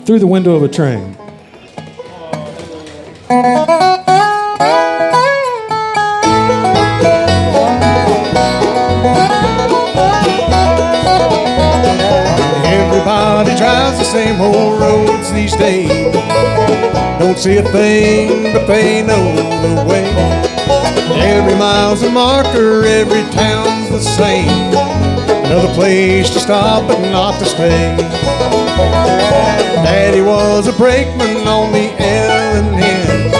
Through the Window of a Train. Everybody drives the same old roads these days. Don't see a thing, but they know the way. Every mile's a marker, every town's the same. Another place to stop but not to stay. Daddy was a brakeman on the L&N.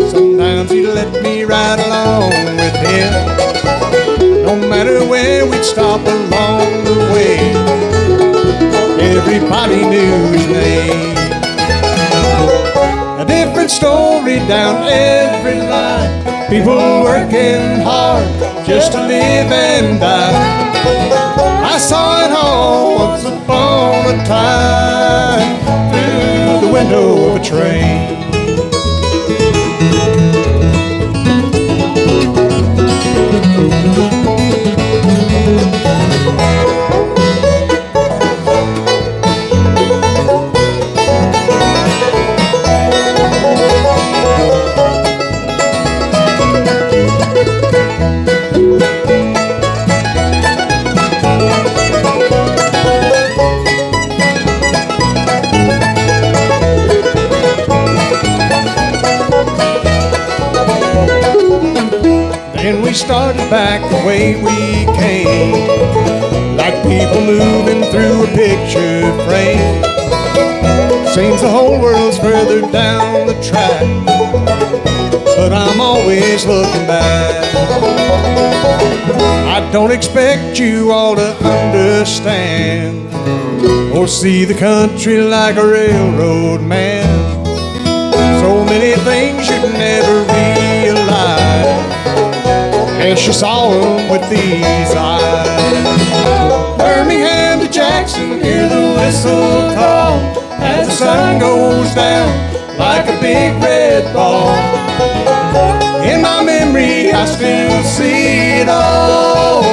Sometimes he'd let me ride along with him. No matter where we'd stop along the way, everybody knew his name. A different story down every line. People working hard just to live and die. I saw it all once upon a time through the window of a train. And we started back the way we came, like people moving through a picture frame. Seems the whole world's further down the track, but I'm always looking back. I don't expect you all to understand or see the country like a railroad man. So many things you'd never realize as you saw them with these eyes. Birmingham to Jackson, hear the whistle call as the sun goes down like a big red ball. In my memory I still see it all.